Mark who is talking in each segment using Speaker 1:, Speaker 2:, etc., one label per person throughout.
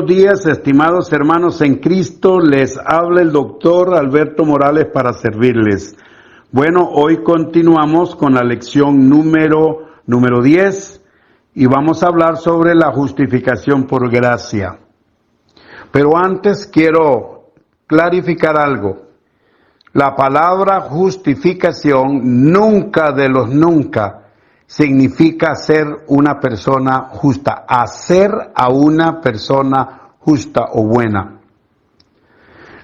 Speaker 1: buenos días, estimados hermanos en Cristo. Les habla el doctor Alberto Morales para servirles. Bueno, hoy continuamos con la lección número 10 y vamos a hablar sobre la justificación por gracia. Pero antes quiero clarificar algo. La palabra justificación nunca de los nunca significa ser una persona justa, hacer a una persona justa o buena.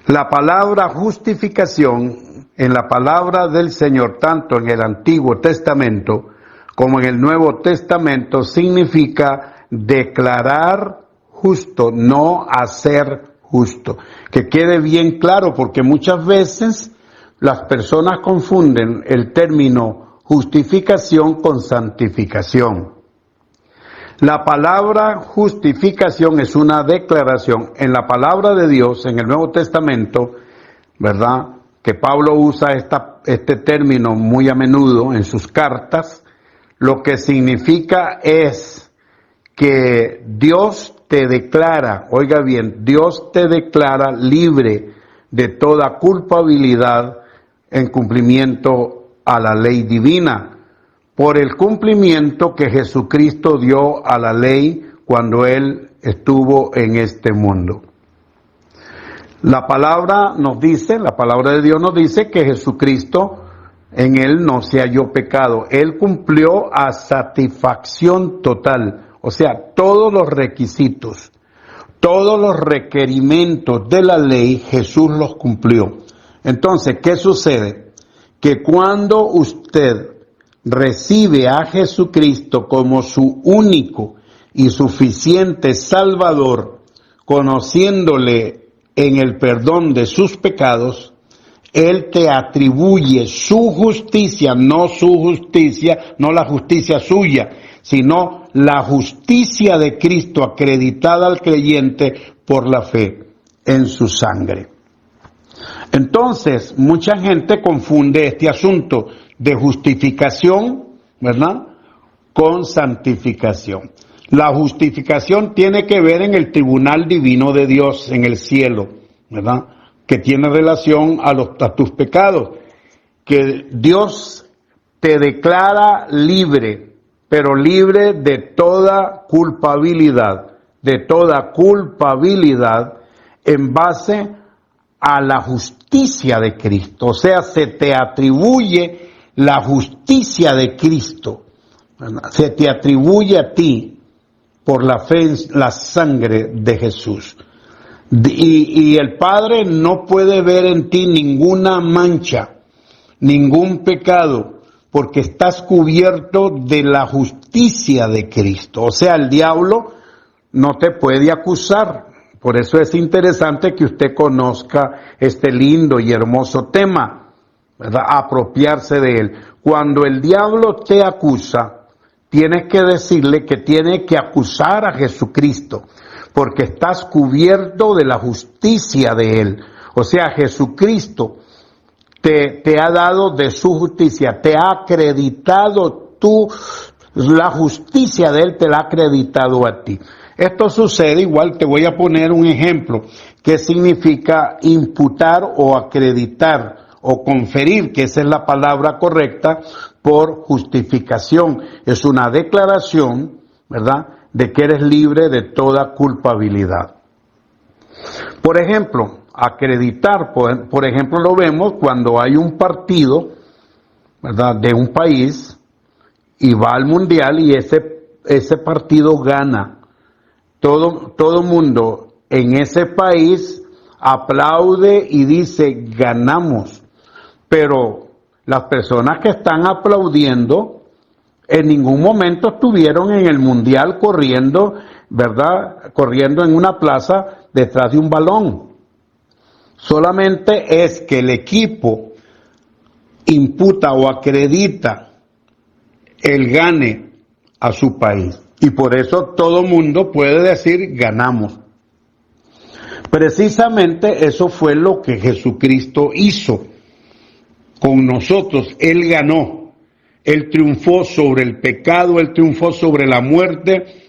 Speaker 1: La palabra justificación en la palabra del Señor, tanto en el Antiguo Testamento como en el Nuevo Testamento, significa declarar justo, no hacer justo. Que quede bien claro, porque muchas veces las personas confunden el término justificación con santificación. La palabra justificación es una declaración. En la palabra de Dios, en el Nuevo Testamento, ¿verdad?, que Pablo usa este término muy a menudo en sus cartas, lo que significa es que Dios te declara, oiga bien, Dios te declara libre de toda culpabilidad en cumplimiento a la ley divina, por el cumplimiento que Jesucristo dio a la ley cuando Él estuvo en este mundo. La palabra nos dice, la palabra de Dios nos dice que Jesucristo, en Él no se halló pecado. Él cumplió a satisfacción total, o sea, todos los requisitos, todos los requerimientos de la ley, Jesús los cumplió. Entonces, ¿qué sucede? Que cuando usted recibe a Jesucristo como su único y suficiente Salvador, conociéndole en el perdón de sus pecados, Él te atribuye su justicia, no la justicia suya, sino la justicia de Cristo acreditada al creyente por la fe en su sangre. Entonces, mucha gente confunde este asunto de justificación, ¿verdad?, con santificación. La justificación tiene que ver en el tribunal divino de Dios en el cielo, ¿verdad?, que tiene relación a tus pecados, que Dios te declara libre, pero libre de toda culpabilidad en base a la justicia de Cristo. O sea, se te atribuye la justicia de Cristo, ¿verdad? Se te atribuye a ti por la fe en la sangre de Jesús. Y el Padre no puede ver en ti ninguna mancha, ningún pecado, porque estás cubierto de la justicia de Cristo. O sea, el diablo no te puede acusar. Por eso es interesante que usted conozca este lindo y hermoso tema, ¿verdad?, apropiarse de él. Cuando el diablo te acusa, tienes que decirle que tiene que acusar a Jesucristo, porque estás cubierto de la justicia de Él. O sea, Jesucristo te ha dado de su justicia, te ha acreditado la justicia de Él te la ha acreditado a ti. Esto sucede, igual te voy a poner un ejemplo, que significa imputar o acreditar o conferir, que esa es la palabra correcta, por justificación. Es una declaración, ¿verdad?, de que eres libre de toda culpabilidad. Por ejemplo, acreditar, por ejemplo, lo vemos cuando hay un partido, ¿verdad?, de un país y va al mundial y ese partido gana. Todo mundo en ese país aplaude y dice ganamos, pero las personas que están aplaudiendo en ningún momento estuvieron en el mundial corriendo, ¿verdad?, corriendo en una plaza detrás de un balón. Solamente es que el equipo imputa o acredita el gane a su país. Y por eso todo mundo puede decir ganamos. Precisamente eso fue lo que Jesucristo hizo con nosotros. Él ganó. Él triunfó sobre el pecado, Él triunfó sobre la muerte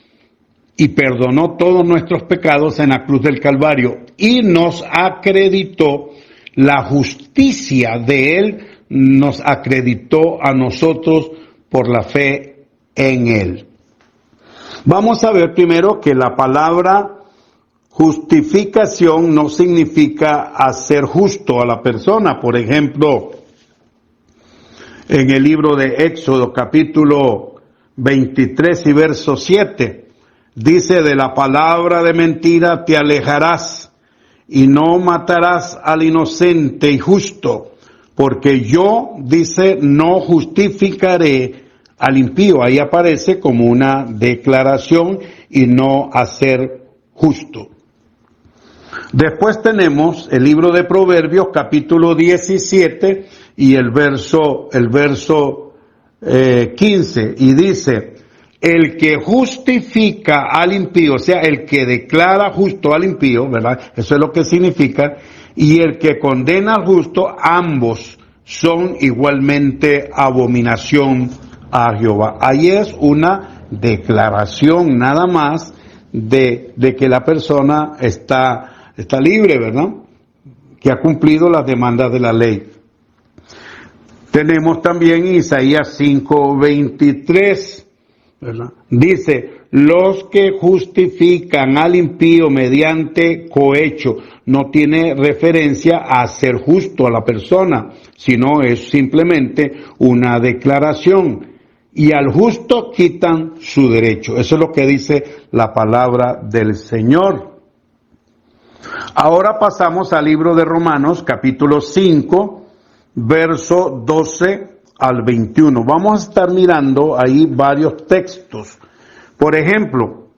Speaker 1: y perdonó todos nuestros pecados en la cruz del Calvario y nos acreditó la justicia de Él, nos acreditó a nosotros por la fe en Él. Vamos a ver primero que la palabra justificación no significa hacer justo a la persona. Por ejemplo, en el libro de Éxodo capítulo 23 y verso 7, dice: de la palabra de mentira te alejarás y no matarás al inocente y justo, porque yo, dice, no justificaré al impío. Ahí aparece como una declaración y no hacer justo. Después tenemos el libro de Proverbios capítulo 17 y el verso 15, y dice: el que justifica al impío, o sea, el que declara justo al impío, ¿verdad? Eso es lo que significa. Y el que condena al justo, ambos son igualmente abominación a Jehová. Ahí es una declaración nada más de que la persona está libre, ¿verdad? Que ha cumplido las demandas de la ley. Tenemos también Isaías 5:23. ¿verdad? Dice: los que justifican al impío mediante cohecho. No tiene referencia a ser justo a la persona, sino es simplemente una declaración. Y al justo quitan su derecho. Eso es lo que dice la palabra del Señor. Ahora pasamos al libro de Romanos, capítulo 5, verso 12 al 21. Vamos a estar mirando ahí varios textos. Por ejemplo,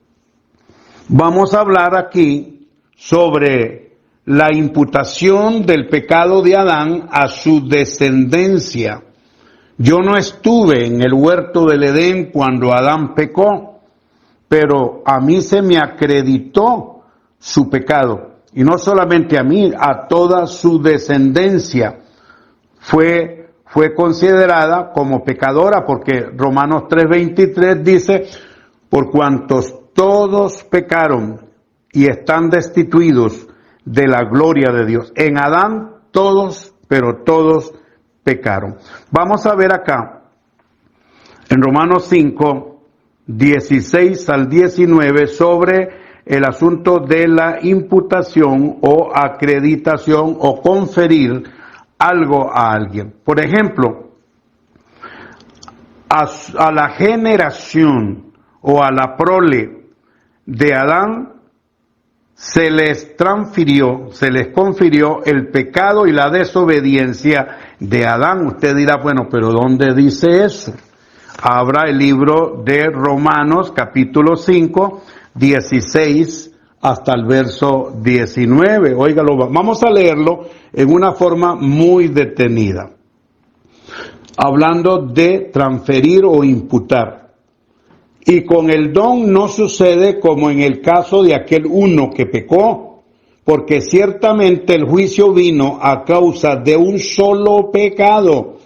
Speaker 1: vamos a hablar aquí sobre la imputación del pecado de Adán a su descendencia. Yo no estuve en el huerto del Edén cuando Adán pecó, pero a mí se me acreditó su pecado. Y no solamente a mí, a toda su descendencia fue considerada como pecadora, porque Romanos 3:23 dice: por cuantos todos pecaron y están destituidos de la gloria de Dios. En Adán todos, pero todos pecaron. Vamos a ver acá, en Romanos 5, 16 al 19, sobre el asunto de la imputación o acreditación o conferir algo a alguien. Por ejemplo, a la generación o a la prole de Adán se les confirió el pecado y la desobediencia de Adán. Usted dirá: bueno, pero ¿dónde dice eso? Abra el libro de Romanos, capítulo 5, 16 hasta el verso 19. Óigalo, vamos a leerlo en una forma muy detenida. Hablando de transferir o imputar. Y con el don no sucede como en el caso de aquel uno que pecó, porque ciertamente el juicio vino a causa de un solo pecado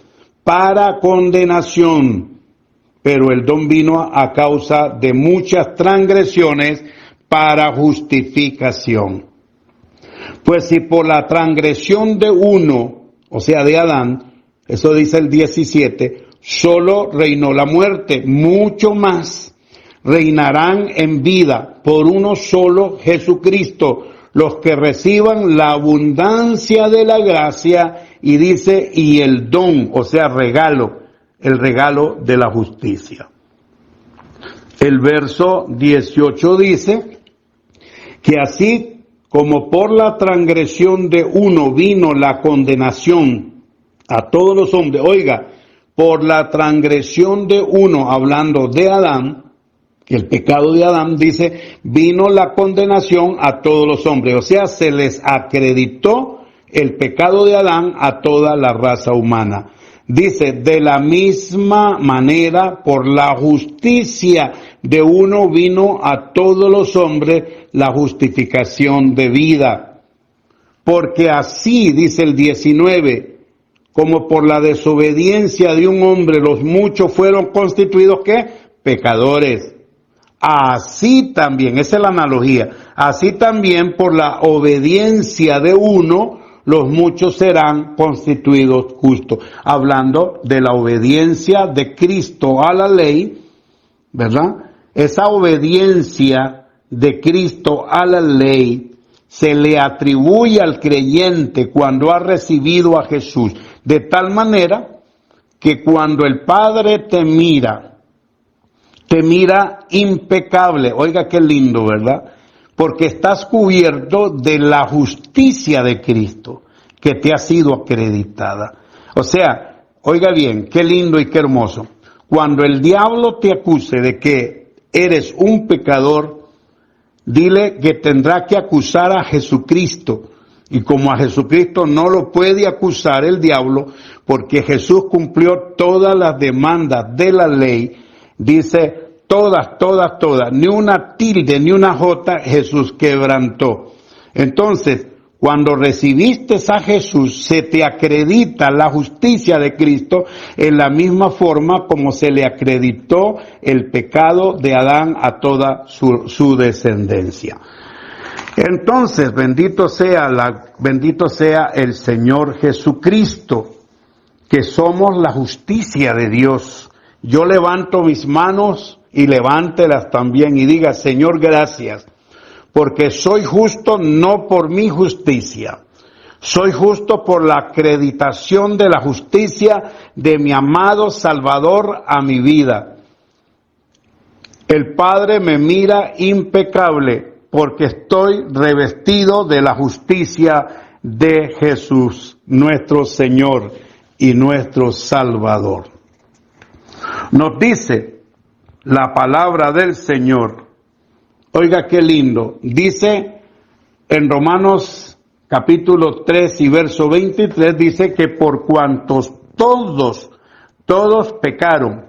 Speaker 1: para condenación, pero el don vino a causa de muchas transgresiones para justificación. Pues si por la transgresión de uno, o sea de Adán, eso dice el 17, solo reinó la muerte, mucho más reinarán en vida por uno solo, Jesucristo, los que reciban la abundancia de la gracia, y dice, y el don, o sea regalo, el regalo de la justicia. El verso 18 dice que así como por la transgresión de uno vino la condenación a todos los hombres, oiga, por la transgresión de uno, hablando de Adán, que el pecado de Adán, dice, vino la condenación a todos los hombres. O sea, se les acreditó el pecado de Adán a toda la raza humana. Dice, de la misma manera, por la justicia de uno vino a todos los hombres la justificación de vida. Porque así, dice el 19, como por la desobediencia de un hombre los muchos fueron constituidos, ¿qué? Pecadores. así también, esa es la analogía, así también por la obediencia de uno, los muchos serán constituidos justos. Hablando de la obediencia de Cristo a la ley, ¿verdad? Esa obediencia de Cristo a la ley se le atribuye al creyente cuando ha recibido a Jesús, de tal manera que cuando el Padre te mira impecable, oiga qué lindo, ¿verdad? Porque estás cubierto de la justicia de Cristo que te ha sido acreditada. O sea, oiga bien, qué lindo y qué hermoso. Cuando el diablo te acuse de que eres un pecador, dile que tendrá que acusar a Jesucristo. Y como a Jesucristo no lo puede acusar el diablo, porque Jesús cumplió todas las demandas de la ley, dice todas, ni una tilde, ni una jota Jesús quebrantó. Entonces, cuando recibiste a Jesús, se te acredita la justicia de Cristo en la misma forma como se le acreditó el pecado de Adán a toda su descendencia. Entonces, bendito sea el Señor Jesucristo, que somos la justicia de Dios. Yo levanto mis manos y levántelas también y diga, Señor, gracias, porque soy justo no por mi justicia, soy justo por la acreditación de la justicia de mi amado Salvador a mi vida. El Padre me mira impecable porque estoy revestido de la justicia de Jesús, nuestro Señor y nuestro Salvador. Nos dice la palabra del Señor, oiga qué lindo, dice en Romanos capítulo 3 y verso 23, dice que por cuantos todos pecaron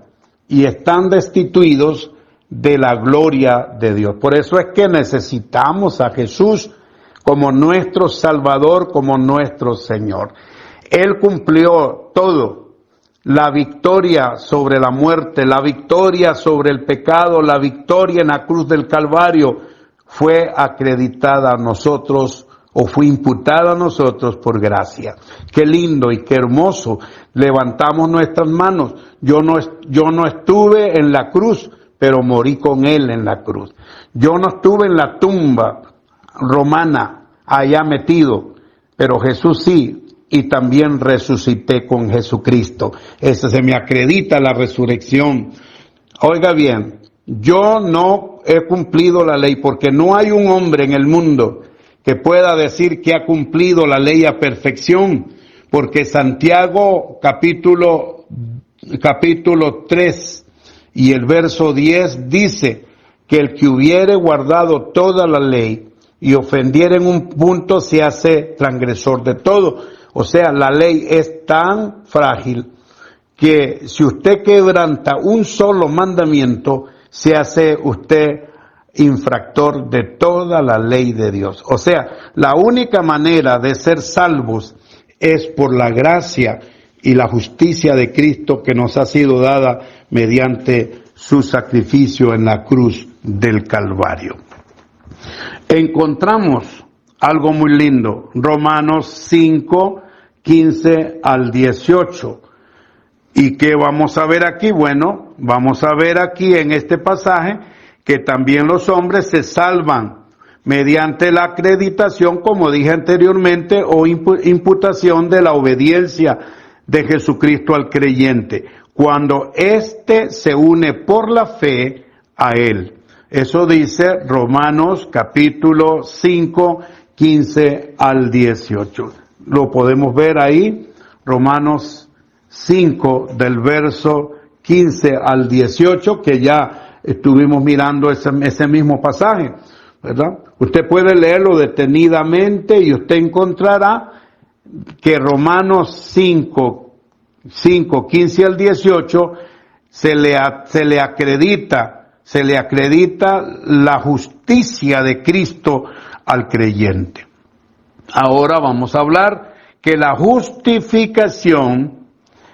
Speaker 1: y están destituidos de la gloria de Dios. Por eso es que necesitamos a Jesús como nuestro Salvador, como nuestro Señor. Él cumplió todo, la victoria sobre la muerte, la victoria sobre el pecado, la victoria en la cruz del Calvario fue acreditada a nosotros o fue imputada a nosotros por gracia. Qué lindo y qué hermoso. Levantamos nuestras manos. Yo no estuve en la cruz, pero morí con Él en la cruz. Yo no estuve en la tumba romana allá metido, pero Jesús sí, y también resucité con Jesucristo. Eso se me acredita la resurrección. Oiga bien, yo no he cumplido la ley porque no hay un hombre en el mundo que pueda decir que ha cumplido la ley a perfección, porque Santiago capítulo 3 y el verso 10 dice que el que hubiere guardado toda la ley y ofendiera en un punto se hace transgresor de todo. O sea, la ley es tan frágil que si usted quebranta un solo mandamiento, se hace usted infractor de toda la ley de Dios. O sea, la única manera de ser salvos es por la gracia y la justicia de Cristo que nos ha sido dada mediante su sacrificio en la cruz del Calvario. Encontramos algo muy lindo, Romanos 5, 15 al 18. ¿Y qué vamos a ver aquí? Bueno, vamos a ver aquí en este pasaje que también los hombres se salvan mediante la acreditación, como dije anteriormente, o imputación de la obediencia de Jesucristo al creyente, cuando éste se une por la fe a Él. Eso dice Romanos capítulo 5, 15 al 18. Lo podemos ver ahí, Romanos 5 del verso 15 al 18, que ya estuvimos mirando ese mismo pasaje, ¿verdad? Usted puede leerlo detenidamente y usted encontrará que Romanos 5, 15 al 18 se le acredita la justicia de Cristo al creyente. Ahora vamos a hablar que la justificación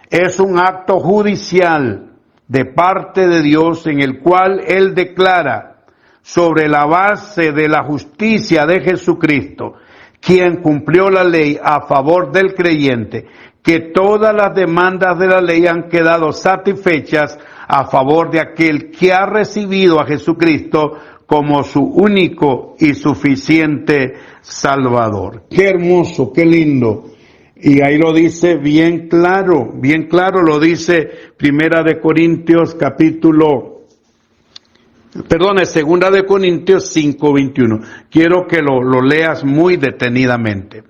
Speaker 1: es un acto judicial de parte de Dios, en el cual Él declara, sobre la base de la justicia de Jesucristo, quien cumplió la ley a favor del creyente, que todas las demandas de la ley han quedado satisfechas a favor de aquel que ha recibido a Jesucristo como su único y suficiente Salvador. Qué hermoso, qué lindo. Y ahí lo dice bien claro lo dice Segunda de Corintios 5:21. Quiero que lo leas muy detenidamente.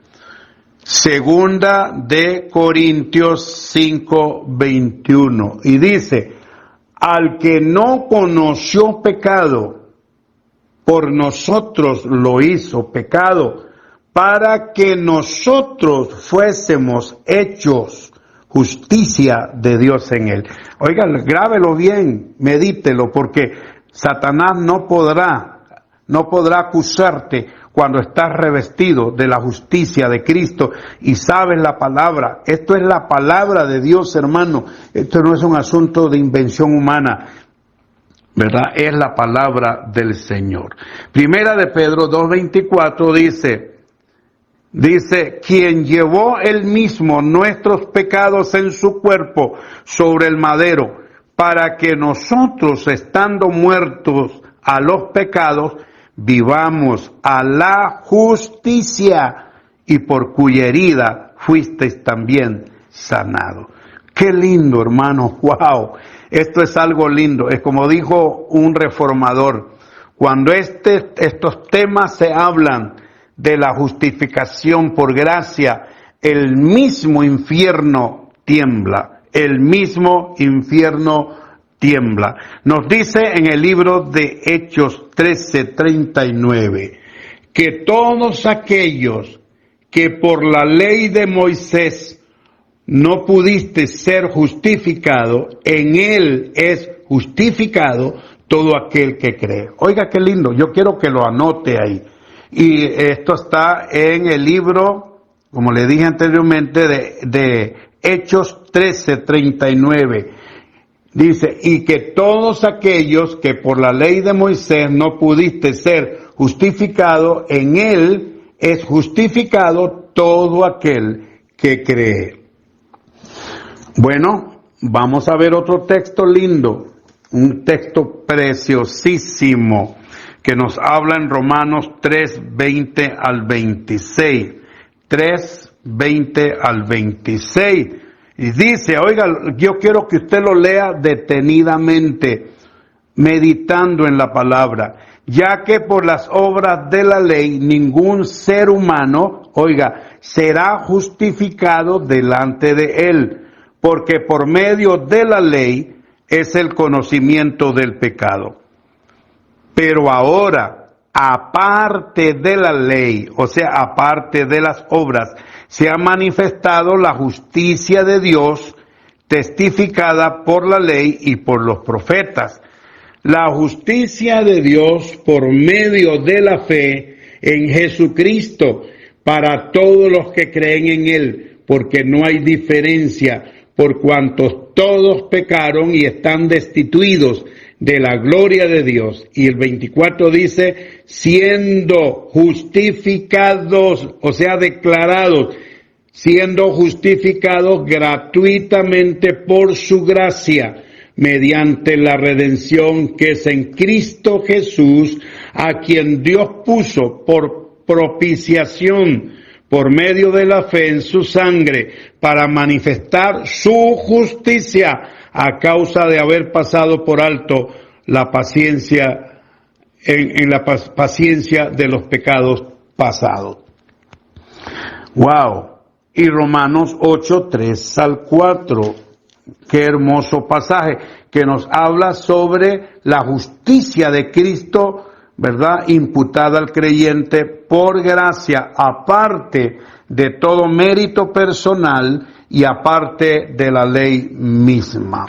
Speaker 1: Segunda de Corintios 5:21. Y dice, al que no conoció pecado, por nosotros lo hizo pecado, para que nosotros fuésemos hechos justicia de Dios en él. Oiga, grábelo bien, medítelo, porque Satanás no podrá acusarte cuando estás revestido de la justicia de Cristo y sabes la palabra. Esto es la palabra de Dios, hermano. Esto no es un asunto de invención humana, ¿verdad? Es la palabra del Señor. Primera de Pedro 2:24 dice, quien llevó él mismo nuestros pecados en su cuerpo sobre el madero, para que nosotros, estando muertos a los pecados, vivamos a la justicia, y por cuya herida fuisteis también sanados. Qué lindo, hermano, wow. Esto es algo lindo. Es como dijo un reformador, cuando estos temas se hablan de la justificación por gracia, el mismo infierno tiembla, el mismo infierno tiembla. Nos dice en el libro de Hechos 13:39, que todos aquellos que por la ley de Moisés no pudiste ser justificado, en él es justificado todo aquel que cree. Oiga, qué lindo, yo quiero que lo anote ahí. Y esto está en el libro, como le dije anteriormente, de Hechos 13:39. Dice, y que todos aquellos que por la ley de Moisés no pudiste ser justificado, en él es justificado todo aquel que cree. Bueno, vamos a ver otro texto lindo, un texto preciosísimo que nos habla en Romanos 3:20 al 26. 3:20 al 26. Y dice, oiga, yo quiero que usted lo lea detenidamente, meditando en la palabra, ya que por las obras de la ley ningún ser humano, oiga, será justificado delante de él, porque por medio de la ley es el conocimiento del pecado. Pero ahora, aparte de la ley, o sea, aparte de las obras, se ha manifestado la justicia de Dios, testificada por la ley y por los profetas. La justicia de Dios por medio de la fe en Jesucristo, para todos los que creen en Él, porque no hay diferencia, por cuanto todos pecaron y están destituidos de la gloria de Dios. Y el 24 dice, siendo justificados, o sea, declarados, siendo justificados gratuitamente por su gracia, mediante la redención que es en Cristo Jesús, a quien Dios puso por propiciación por medio de la fe en su sangre, para manifestar su justicia a causa de haber pasado por alto la paciencia, en la paciencia de los pecados pasados. Wow. Y Romanos 8:3 al 4. Qué hermoso pasaje que nos habla sobre la justicia de Cristo, ¿verdad? Imputada al creyente por gracia, aparte de todo mérito personal y aparte de la ley misma.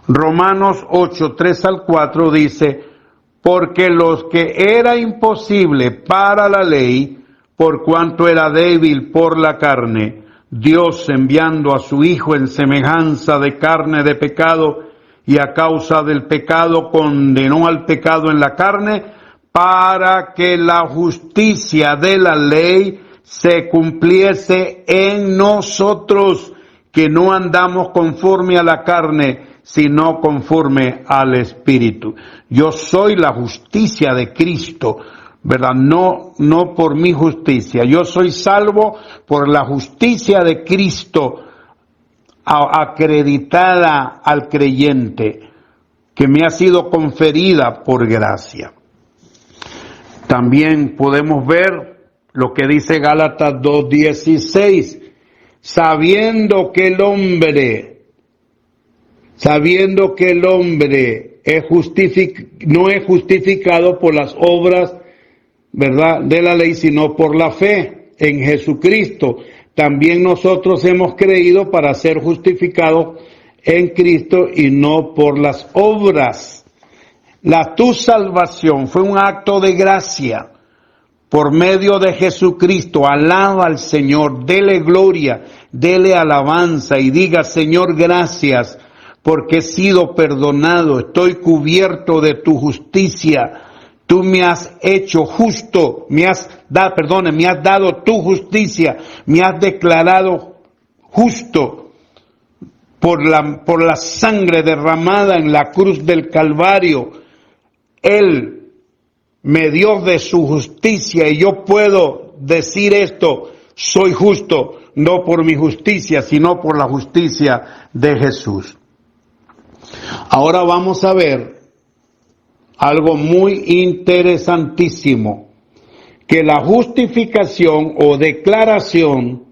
Speaker 1: Romanos 8:3 al 4 dice, porque los que era imposible para la ley, por cuanto era débil por la carne, Dios enviando a su Hijo en semejanza de carne de pecado, y a causa del pecado condenó al pecado en la carne, para que la justicia de la ley se cumpliese en nosotros, que no andamos conforme a la carne, sino conforme al Espíritu. Yo soy la justicia de Cristo, ¿verdad? No por mi justicia. Yo soy salvo por la justicia de Cristo, acreditada al creyente, que me ha sido conferida por gracia. También podemos ver lo que dice Gálatas 2:16, sabiendo que el hombre no es justificado por las obras, ¿verdad?, de la ley, sino por la fe en Jesucristo. También nosotros hemos creído para ser justificados en Cristo y no por las obras. Tu salvación fue un acto de gracia por medio de Jesucristo. Alaba al Señor, dele gloria, dele alabanza y diga: Señor, gracias porque he sido perdonado, estoy cubierto de tu justicia. Tú me has hecho justo, me has dado tu justicia, me has declarado justo por la sangre derramada en la cruz del Calvario. Él me dio de su justicia y yo puedo decir esto: soy justo, no por mi justicia, sino por la justicia de Jesús. Ahora vamos a ver algo muy interesantísimo, que la justificación o declaración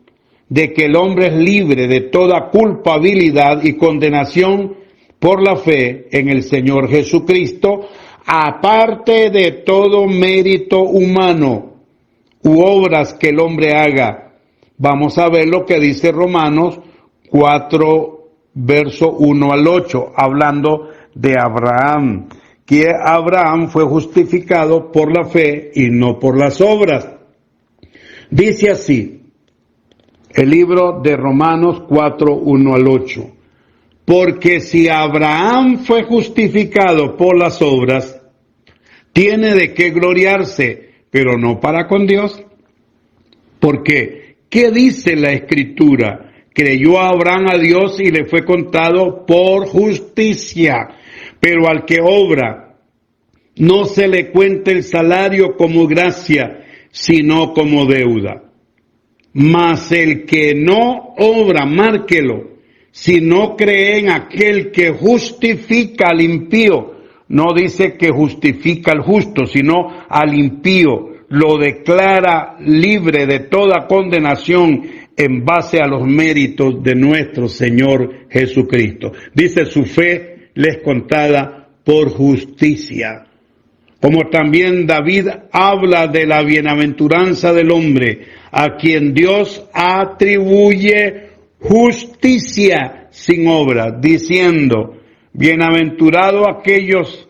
Speaker 1: de que el hombre es libre de toda culpabilidad y condenación por la fe en el Señor Jesucristo, aparte de todo mérito humano u obras que el hombre haga. Vamos a ver lo que dice Romanos 4, verso 1 al 8, hablando de Abraham, que Abraham fue justificado por la fe y no por las obras. Dice así el libro de Romanos 4, 1 al 8. Porque si Abraham fue justificado por las obras, tiene de qué gloriarse, pero no para con Dios. Porque, ¿qué dice la Escritura? Creyó Abraham a Dios y le fue contado por justicia. Pero al que obra, no se le cuenta el salario como gracia, sino como deuda. Mas el que no obra, márquelo, si no cree en aquel que justifica al impío, no dice que justifica al justo, sino al impío, lo declara libre de toda condenación en base a los méritos de nuestro Señor Jesucristo. Dice: su fe le es contada por justicia. Como también David habla de la bienaventuranza del hombre, a quien Dios atribuye justicia sin obra, diciendo: bienaventurado aquellos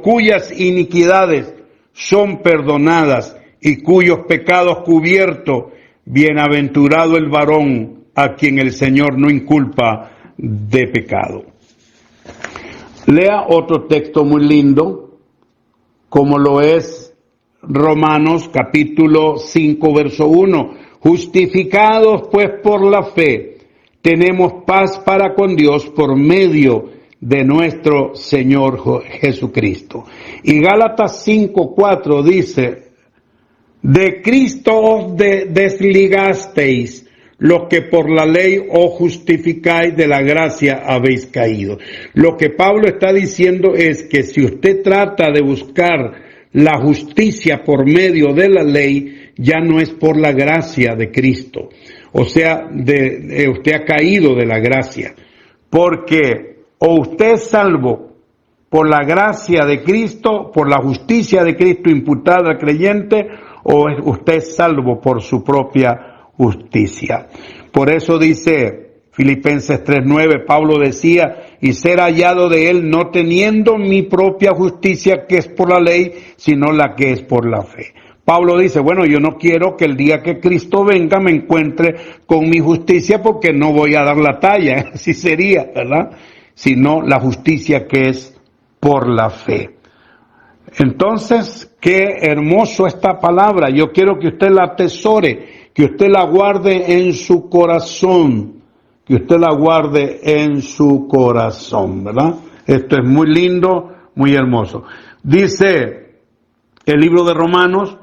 Speaker 1: cuyas iniquidades son perdonadas y cuyos pecados cubiertos. Bienaventurado el varón a quien el Señor no inculpa de pecado. Lea otro texto muy lindo, como lo es Romanos capítulo 5, verso 1. Justificados pues por la fe, tenemos paz para con Dios por medio de nuestro Señor Jesucristo. Y Gálatas 5:4 dice: de Cristo os desligasteis, los que por la ley os justificáis, de la gracia habéis caído. Lo que Pablo está diciendo es que si usted trata de buscar la justicia por medio de la ley, ya no es por la gracia de Cristo. O sea, usted ha caído de la gracia. Porque o usted es salvo por la gracia de Cristo, por la justicia de Cristo imputada al creyente, o usted es salvo por su propia justicia. Por eso dice Filipenses 3:9, Pablo decía: y ser hallado de él no teniendo mi propia justicia que es por la ley, sino la que es por la fe. Pablo dice, bueno, yo no quiero que el día que Cristo venga me encuentre con mi justicia porque no voy a dar la talla, así sería, ¿verdad? Sino la justicia que es por la fe. Entonces, qué hermoso esta palabra. Yo quiero que usted la atesore, que usted la guarde en su corazón, que usted la guarde en su corazón, ¿verdad? Esto es muy lindo, muy hermoso. Dice el libro de Romanos,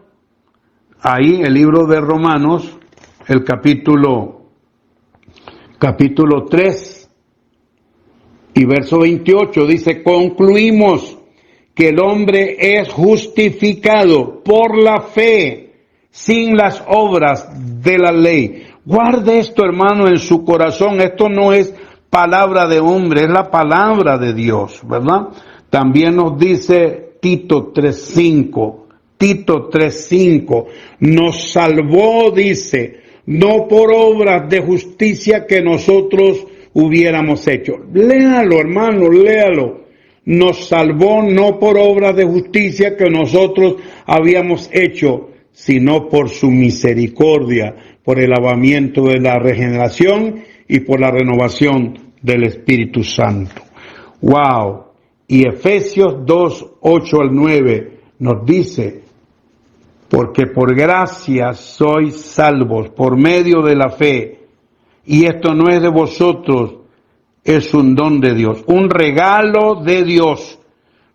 Speaker 1: ahí el libro de Romanos, el capítulo 3 y verso 28, dice, concluimos que el hombre es justificado por la fe, sin las obras de la ley. Guarde esto, hermano, en su corazón. Esto no es palabra de hombre, es la palabra de Dios, ¿verdad? También nos dice Tito 3:5, nos salvó, dice, no por obras de justicia que nosotros hubiéramos hecho. Léalo, hermano, léalo. Nos salvó no por obras de justicia que nosotros habíamos hecho, sino por su misericordia, por el lavamiento de la regeneración y por la renovación del Espíritu Santo. ¡Wow! Y Efesios 2:8-9 nos dice, porque por gracia sois salvos por medio de la fe, y esto no es de vosotros, es un don de Dios, un regalo de Dios,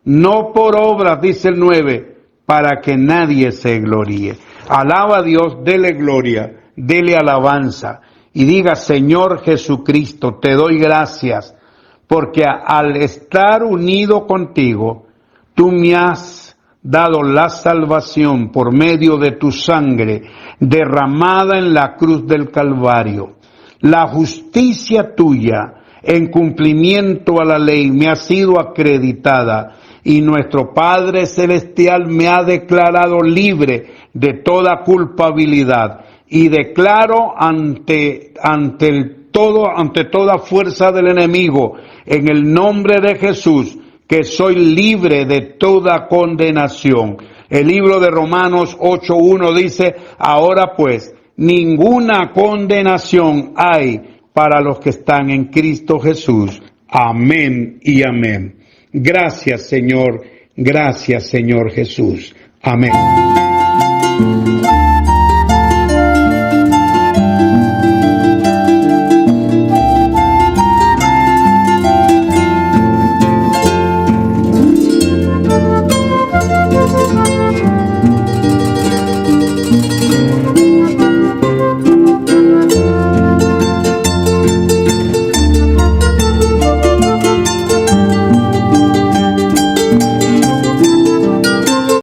Speaker 1: no por obras, dice el 9, para que nadie se gloríe. Alaba a Dios, dele gloria, dele alabanza y diga, Señor Jesucristo, te doy gracias, porque al estar unido contigo, tú me has dado la salvación por medio de tu sangre derramada en la cruz del Calvario. La justicia tuya en cumplimiento a la ley me ha sido acreditada y nuestro Padre Celestial me ha declarado libre de toda culpabilidad y declaro ante toda fuerza del enemigo en el nombre de Jesús que soy libre de toda condenación. El libro de Romanos 8:1 dice, ahora pues, ninguna condenación hay para los que están en Cristo Jesús. Amén y amén. Gracias, Señor. Gracias, Señor Jesús. Amén.